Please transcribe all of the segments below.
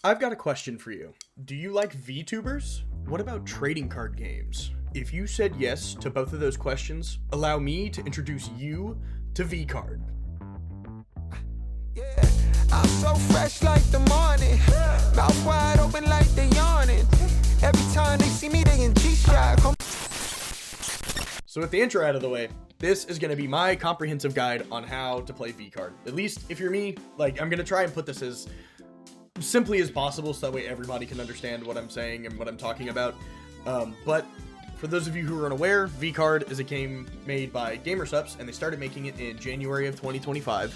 I've got a question for you. Do you like VTubers? What about trading card games? If you said yes to both of those questions, allow me to introduce you to vCard. Yeah, I'm so fresh like the morning. Mouth wide open like they yawning. Every time they see me, they in G-Shock. So with the intro out of the way, this is going to be my comprehensive guide on how to play vCard. At least if you're me, I'm going to try and put this as simply as possible so that way everybody can understand what I'm saying and what I'm talking about. But for those of you who are unaware, vCard is a game made by GamerSupps, and they started making it in January of 2025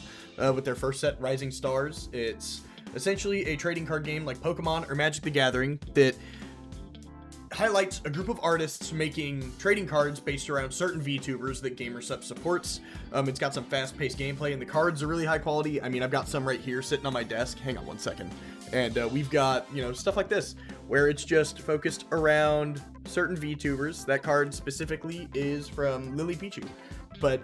with their first set, Rising Stars. It's essentially a trading card game like Pokemon or Magic the Gathering that highlights a group of artists making trading cards based around certain VTubers that GamerSupps supports. It's got some fast-paced gameplay, and the cards are really high quality. I mean, I've got some right here sitting on my desk. Hang on one second. And we've got, stuff like this, where it's just focused around certain VTubers. That card specifically is from Lily Pichu. But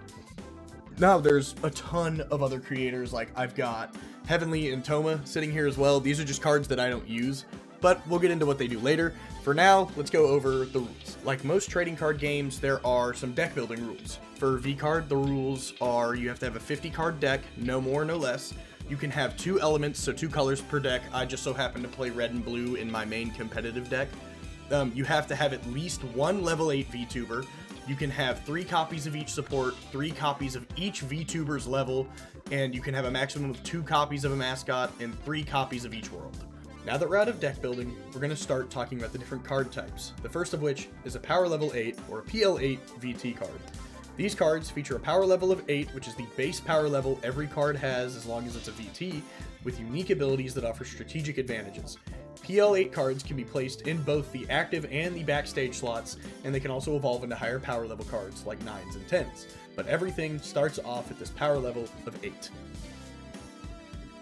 now there's a ton of other creators. Like, I've got Heavenly and Toma sitting here as well. These are just cards that I don't use, but we'll get into what they do later. For now, let's go over the rules. Like most trading card games, there are some deck building rules. For vCard, the rules are you have to have a 50 card deck, no more, no less. You can have 2 elements, so 2 colors per deck. I just so happen to play red and blue in my main competitive deck. You have to have at least 1 level 8 VTuber. You can have 3 copies of each support, 3 copies of each VTuber's level, and you can have a maximum of 2 copies of a mascot and 3 copies of each world. Now that we're out of deck building, we're going to start talking about the different card types. The first of which is a power level 8 or a PL8 VT card. These cards feature a power level of 8, which is the base power level every card has as long as it's a VT, with unique abilities that offer strategic advantages. PL8 cards can be placed in both the active and the backstage slots, and they can also evolve into higher power level cards like 9s and 10s, but everything starts off at this power level of 8.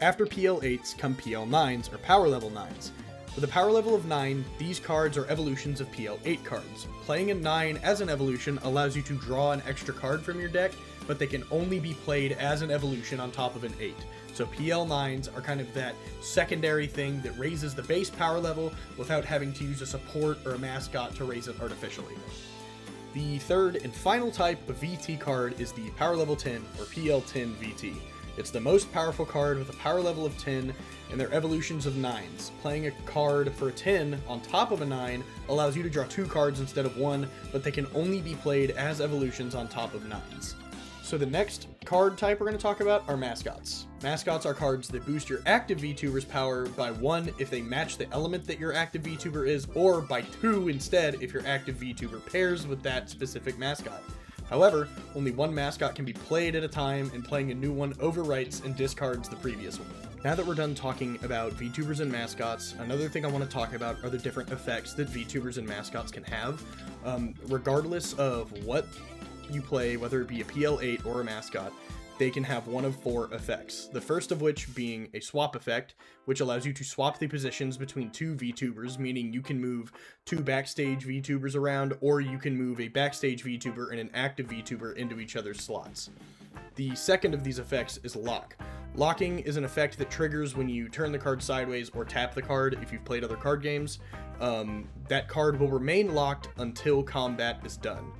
After PL8s come PL9s, or power level 9s. With a power level of 9, these cards are evolutions of PL8 cards. Playing a 9 as an evolution allows you to draw an extra card from your deck, but they can only be played as an evolution on top of an 8. So PL9s are kind of that secondary thing that raises the base power level without having to use a support or a mascot to raise it artificially. The third and final type of VT card is the power level 10, or PL10 VT. It's the most powerful card with a power level of 10, and they're evolutions of 9s. Playing a card for a 10 on top of a 9 allows you to draw 2 cards instead of 1, but they can only be played as evolutions on top of 9s. So the next card type we're going to talk about are mascots. Mascots are cards that boost your active VTuber's power by 1 if they match the element that your active VTuber is, or by 2 instead if your active VTuber pairs with that specific mascot. However, only 1 mascot can be played at a time, and playing a new one overwrites and discards the previous one. Now that we're done talking about VTubers and mascots, another thing I want to talk about are the different effects that VTubers and mascots can have. Regardless of what you play, whether it be a PL8 or a mascot, they can have one of 4 effects. The first of which being a swap effect, which allows you to swap the positions between 2 VTubers, meaning you can move 2 backstage VTubers around, or you can move a backstage VTuber and an active VTuber into each other's slots. The second of these effects is lock. Locking is an effect that triggers when you turn the card sideways or tap the card if you've played other card games. That card will remain locked until combat is done.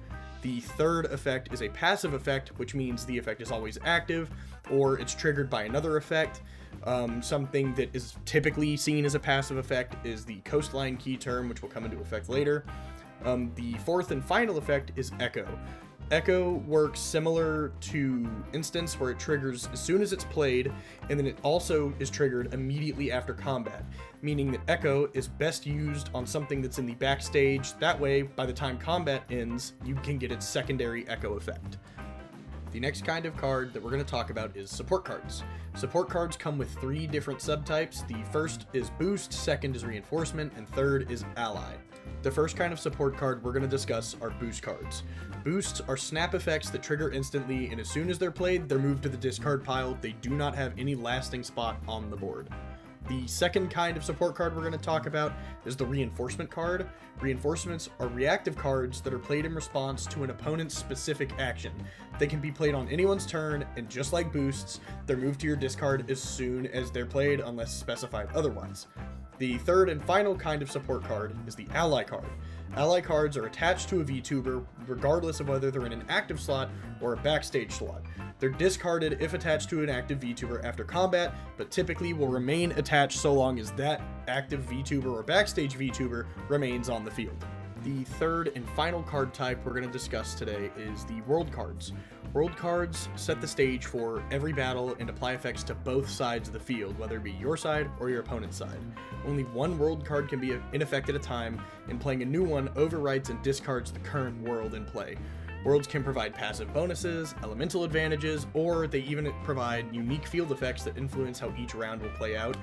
The third effect is a passive effect, which means the effect is always active, or it's triggered by another effect. Something that is typically seen as a passive effect is the coastline key term, which will come into effect later. The fourth and final effect is echo. Echo works similar to Instance, where it triggers as soon as it's played, and then it also is triggered immediately after combat, meaning that Echo is best used on something that's in the backstage. That way, by the time combat ends, you can get its secondary Echo effect. The next kind of card that we're going to talk about is support cards. Support cards come with 3 different subtypes. The first is Boost, second is Reinforcement, and third is Ally. The first kind of support card we're going to discuss are boost cards. Boosts are snap effects that trigger instantly, and as soon as they're played, they're moved to the discard pile. They do not have any lasting spot on the board. The second kind of support card we're going to talk about is the Reinforcement card. Reinforcements are reactive cards that are played in response to an opponent's specific action. They can be played on anyone's turn, and just like boosts, they're moved to your discard as soon as they're played unless specified otherwise. The third and final kind of support card is the ally card. Ally cards are attached to a VTuber regardless of whether they're in an active slot or a backstage slot. They're discarded if attached to an active VTuber after combat, but typically will remain attached so long as that active VTuber or backstage VTuber remains on the field. The third and final card type we're going to discuss today is the world cards. World cards set the stage for every battle and apply effects to both sides of the field, whether it be your side or your opponent's side. Only one world card can be in effect at a time, and playing a new one overwrites and discards the current world in play. Worlds can provide passive bonuses, elemental advantages, or they even provide unique field effects that influence how each round will play out.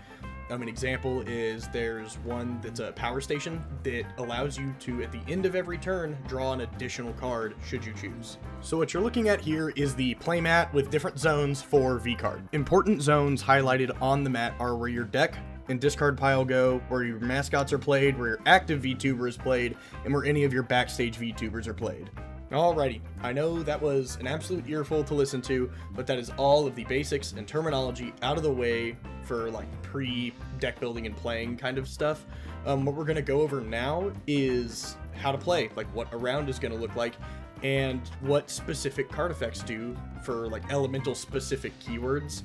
An example is there's one that's a power station that allows you to, at the end of every turn, draw an additional card should you choose. So what you're looking at here is the playmat with different zones for vCard. Important zones highlighted on the mat are where your deck and discard pile go, where your mascots are played, where your active VTuber is played, and where any of your backstage VTubers are played. Alrighty, I know that was an absolute earful to listen to, but that is all of the basics and terminology out of the way for like pre-deck building and playing kind of stuff. What we're going to go over now is how to play, like what a round is going to look like, and what specific card effects do for like elemental specific keywords.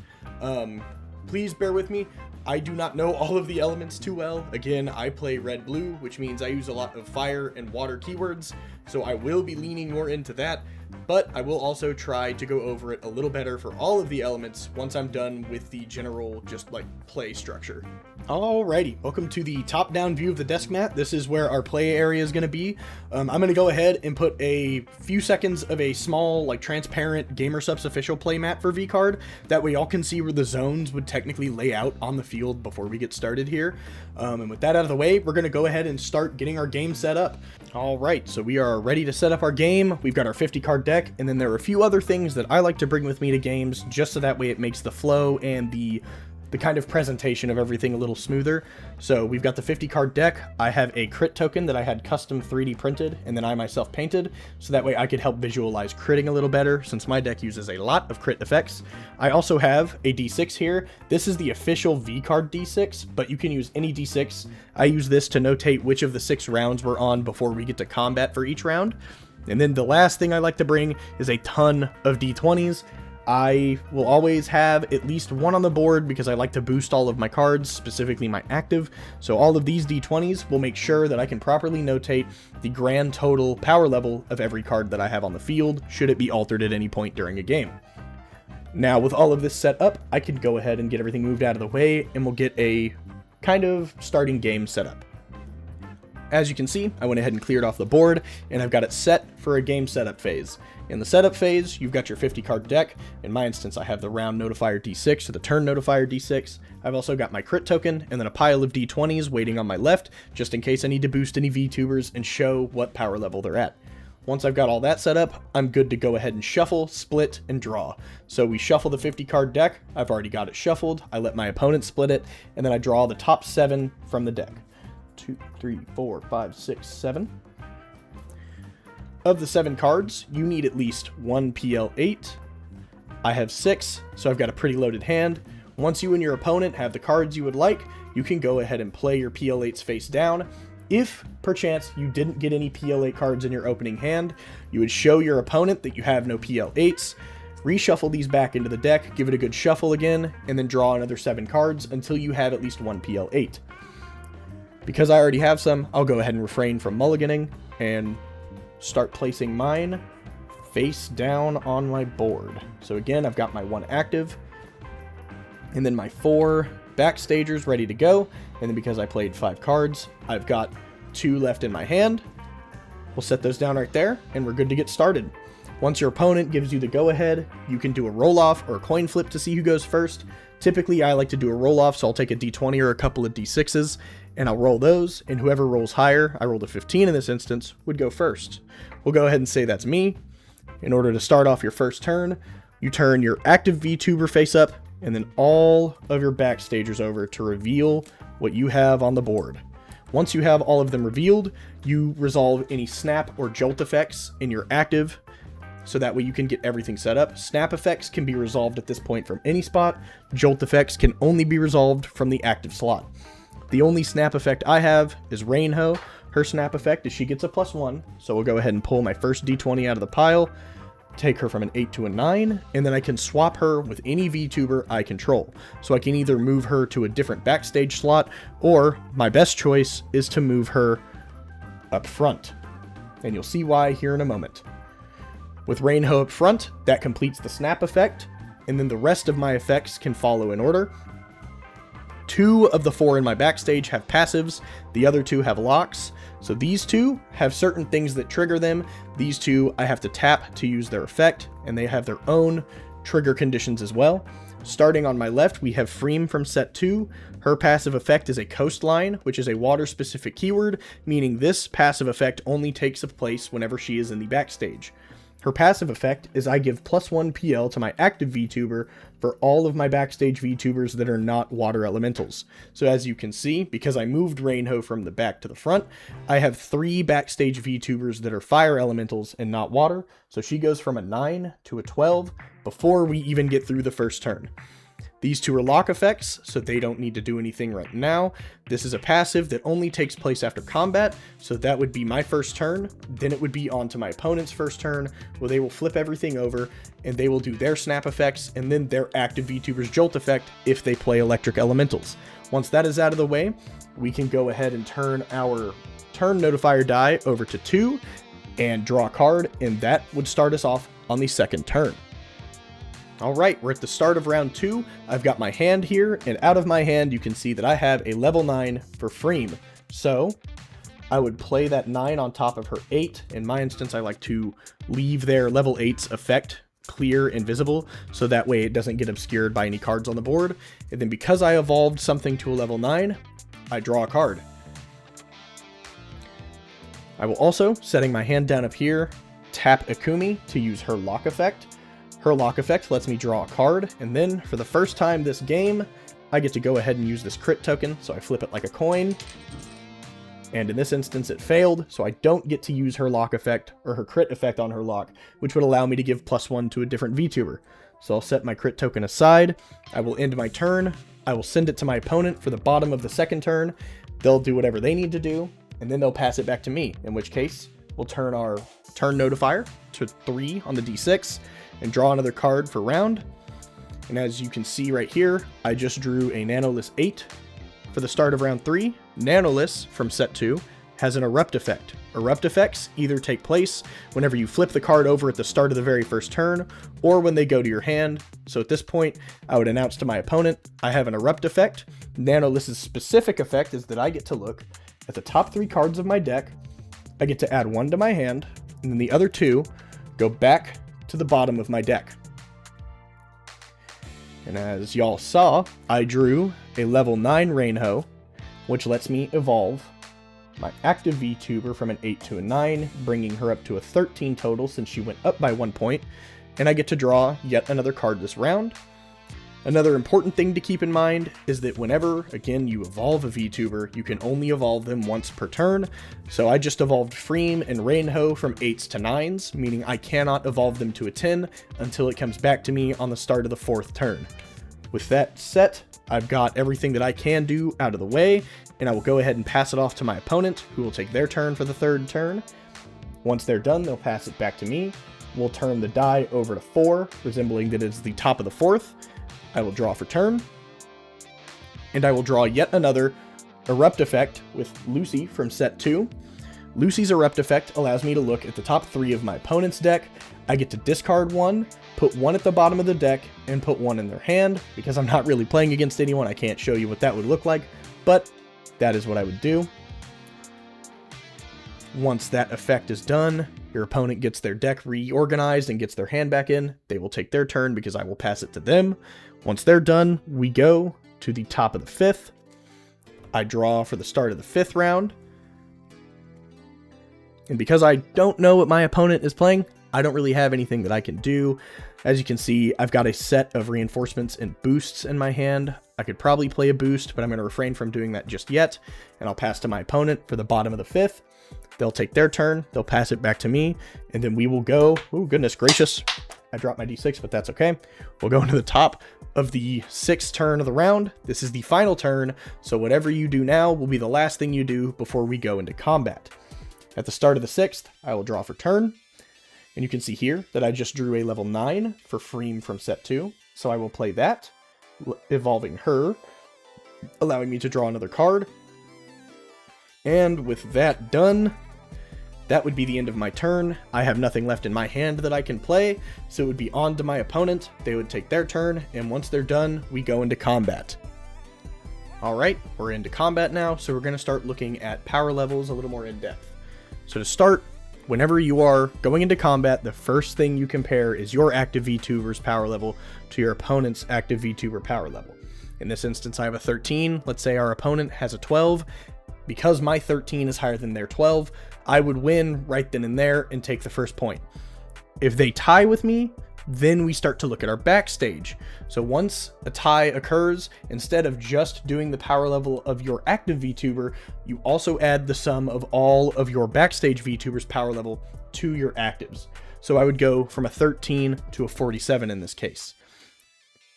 Please bear with me. I do not know all of the elements too well. Again, I play red-blue, which means I use a lot of fire and water keywords, so I will be leaning more into that, but I will also try to go over it a little better for all of the elements once I'm done with the general just like play structure. Alrighty, welcome to the top-down view of the desk mat. This is where our play area is going to be. I'm going to go ahead and put a few seconds of a small, like, transparent GamerSupps official play mat for vCard. That way y'all can see where the zones would technically lay out on the field before we get started here. And with that out of the way, we're going to go ahead and start getting our game set up. Alright, so we are ready to set up our game. We've got our 50-card deck, and then there are a few other things that I like to bring with me to games, just so that way it makes the flow and the kind of presentation of everything a little smoother. So we've got the 50-card deck. I have a crit token that I had custom 3D printed and then I myself painted, so that way I could help visualize critting a little better, since my deck uses a lot of crit effects. I also have a D6 here. This is the official vCard D6, but you can use any D6. I use this to notate which of the 6 rounds we're on before we get to combat for each round. And then the last thing I like to bring is a ton of D20s. I will always have at least one on the board because I like to boost all of my cards, specifically my active. So all of these D20s will make sure that I can properly notate the grand total power level of every card that I have on the field, should it be altered at any point during a game. Now, with all of this set up, I could go ahead and get everything moved out of the way, and we'll get a kind of starting game set up. As you can see, I went ahead and cleared off the board, and I've got it set for a game setup phase. In the setup phase, you've got your 50-card deck. In my instance, I have the round notifier D6 or the turn notifier D6. I've also got my crit token, and then a pile of D20s waiting on my left, just in case I need to boost any VTubers and show what power level they're at. Once I've got all that set up, I'm good to go ahead and shuffle, split, and draw. So we shuffle the 50-card deck. I've already got it shuffled. I let my opponent split it, and then I draw the top 7 from the deck. 2, 3, 4, 5, 6, 7. Of the 7 cards, you need at least 1 PL8. I have 6, so I've got a pretty loaded hand. Once you and your opponent have the cards you would like, you can go ahead and play your PL8s face down. If, perchance, you didn't get any PL8 cards in your opening hand, you would show your opponent that you have no PL8s, reshuffle these back into the deck, give it a good shuffle again, and then draw another 7 cards until you have at least 1 PL8. Because I already have some, I'll go ahead and refrain from mulliganing and start placing mine face down on my board. So again, I've got my 1 active, and then my 4 backstagers ready to go. And then because I played 5 cards, I've got 2 left in my hand. We'll set those down right there, and we're good to get started. Once your opponent gives you the go-ahead, you can do a roll-off or a coin flip to see who goes first. Typically, I like to do a roll-off, so I'll take a D20 or a couple of D6s, and I'll roll those, and whoever rolls higher, I rolled a 15 in this instance, would go first. We'll go ahead and say that's me. In order to start off your first turn, you turn your active VTuber face up, and then all of your backstagers over to reveal what you have on the board. Once you have all of them revealed, you resolve any snap or jolt effects in your active, so that way you can get everything set up. Snap effects can be resolved at this point from any spot. Jolt effects can only be resolved from the active slot. The only snap effect I have is Rainho. Her snap effect is she gets a +1, so we'll go ahead and pull my first d20 out of the pile, take her from an 8 to a 9, and then I can swap her with any VTuber I control. So I can either move her to a different backstage slot, or my best choice is to move her up front. And you'll see why here in a moment. With Rainho up front, that completes the snap effect, and then the rest of my effects can follow in order. 2 of the 4 in my backstage have passives, the other 2 have locks. So these 2 have certain things that trigger them. These 2 I have to tap to use their effect, and they have their own trigger conditions as well. Starting on my left, we have Freem from set 2. Her passive effect is a coastline, which is a water-specific keyword, meaning this passive effect only takes place whenever she is in the backstage. Her passive effect is I give +1 PL to my active VTuber for all of my backstage VTubers that are not water elementals. So as you can see, because I moved Rainho from the back to the front, I have 3 backstage VTubers that are fire elementals and not water. So she goes from a 9 to a 12 before we even get through the first turn. These 2 are lock effects, so they don't need to do anything right now. This is a passive that only takes place after combat, so that would be my first turn. Then it would be on to my opponent's first turn, where they will flip everything over, and they will do their snap effects, and then their active VTuber's jolt effect if they play electric elementals. Once that is out of the way, we can go ahead and turn our turn notifier die over to 2, and draw a card, and that would start us off on the second turn. Alright, we're at the start of round 2. I've got my hand here, and out of my hand you can see that I have a level 9 for Freem. So, I would play that 9 on top of her 8. In my instance, I like to leave their level 8's effect clear and visible, so that way it doesn't get obscured by any cards on the board. And then because I evolved something to a level 9, I draw a card. I will also, setting my hand down up here, tap Akumi to use her lock effect. Her lock effect lets me draw a card, and then, for the first time this game, I get to go ahead and use this crit token, so I flip it like a coin. And in this instance it failed, so I don't get to use her lock effect, or her crit effect on her lock, which would allow me to give +1 to a different VTuber. So I'll set my crit token aside, I will end my turn, I will send it to my opponent for the bottom of the second turn, they'll do whatever they need to do, and then they'll pass it back to me, in which case, we'll turn our turn notifier to 3 on the d6, and draw another card for round. And as you can see right here, I just drew a Nanolith 8 for the start of round 3. Nanolith from set 2 has an erupt effect. Erupt effects either take place whenever you flip the card over at the start of the very first turn, or when they go to your hand. So at this point, I would announce to my opponent, I have an erupt effect. Nanolith's specific effect is that I get to look at the top 3 cards of my deck, I get to add 1 to my hand, and then the other 2 go back to the bottom of my deck. And as y'all saw, I drew a level 9 Rainho, which lets me evolve my active VTuber from an 8 to a 9, bringing her up to a 13 total since she went up by 1 point, and I get to draw yet another card this round. Another important thing to keep in mind is that whenever, again, you evolve a VTuber, you can only evolve them once per turn. So I just evolved Freem and Rainho from 8s to 9s, meaning I cannot evolve them to a 10 until it comes back to me on the start of the 4th turn. With that set, I've got everything that I can do out of the way, and I will go ahead and pass it off to my opponent, who will take their turn for the 3rd turn. Once they're done, they'll pass it back to me. We'll turn the die over to 4, resembling that it's the top of the 4th. I will draw for turn, and I will draw yet another Erupt effect with Lucy from set 2. Lucy's Erupt effect allows me to look at the top 3 of my opponent's deck. I get to discard 1, put 1 at the bottom of the deck, and put 1 in their hand. Because I'm not really playing against anyone, I can't show you what that would look like, but that is what I would do. Once that effect is done, your opponent gets their deck reorganized and gets their hand back in. They will take their turn because I will pass it to them. Once they're done, we go to the top of the 5th. I draw for the start of the 5th round. And because I don't know what my opponent is playing, I don't really have anything that I can do. As you can see, I've got a set of reinforcements and boosts in my hand. I could probably play a boost, but I'm going to refrain from doing that just yet. And I'll pass to my opponent for the bottom of the 5th. They'll take their turn, they'll pass it back to me, and then we will go, oh goodness gracious, I dropped my d6, but that's okay. We'll go into the top of the 6th turn of the round. This is the final turn, so whatever you do now will be the last thing you do before we go into combat. At the start of the 6th, I will draw for turn, and you can see here that I just drew a level 9 for Freem from set 2, so I will play that, evolving her, allowing me to draw another card. And with that done, that would be the end of my turn. I have nothing left in my hand that I can play, so it would be on to my opponent. They would take their turn, and once they're done, we go into combat. Alright, we're into combat now, so we're going to start looking at power levels a little more in depth. So to start, whenever you are going into combat, the first thing you compare is your active VTuber's power level to your opponent's active VTuber power level. In this instance, I have a 13. Let's say our opponent has a 12. Because my 13 is higher than their 12, I would win right then and there and take the first point. If they tie with me, then we start to look at our backstage. So once a tie occurs, instead of just doing the power level of your active VTuber, you also add the sum of all of your backstage VTuber's power level to your actives. So I would go from a 13 to a 47 in this case.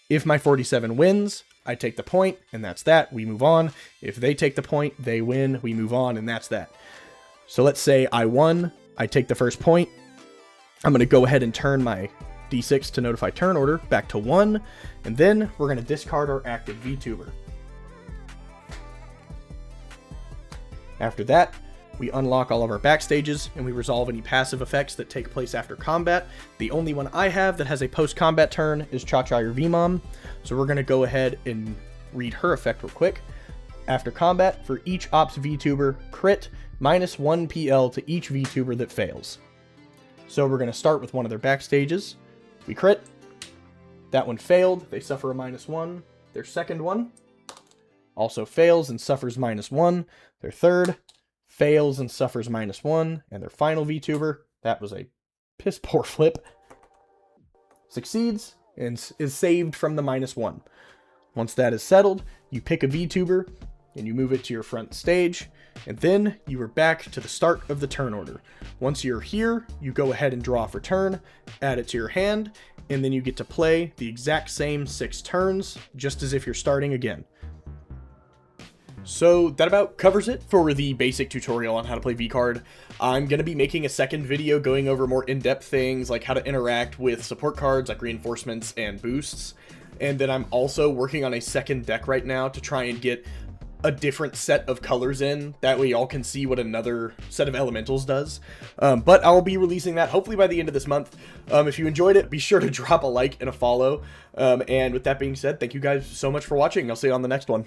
If my 47 wins, I take the point, and that's that. We move on. If they take the point, they win. We move on, and that's that. So let's say I won. I take the first point. I'm going to go ahead and turn my D6 to notify turn order back to 1, and then we're going to discard our active VTuber. After that, we unlock all of our backstages, and we resolve any passive effects that take place after combat. The only one I have that has a post-combat turn is Cha-Cha your VMom, so we're going to go ahead and read her effect real quick. After combat, for each Ops VTuber, crit -1 PL to each VTuber that fails. So we're going to start with one of their backstages. We crit. That one failed. They suffer a -1. Their second one also fails and suffers -1. Their third fails and suffers -1, and their final VTuber, that was a piss poor flip, succeeds and is saved from the -1. Once that is settled, you pick a VTuber and you move it to your front stage, and then you are back to the start of the turn order. Once you're here, you go ahead and draw for turn, add it to your hand, and then you get to play the exact same 6 turns, just as if you're starting again. So that about covers it for the basic tutorial on how to play vCard. I'm going to be making a second video going over more in-depth things like how to interact with support cards like reinforcements and boosts. And then I'm also working on a second deck right now to try and get a different set of colors in. That way y'all can see what another set of elementals does. But I'll be releasing that hopefully by the end of this month. If you enjoyed it, be sure to drop a like and a follow. And with that being said, thank you guys so much for watching. I'll see you on the next one.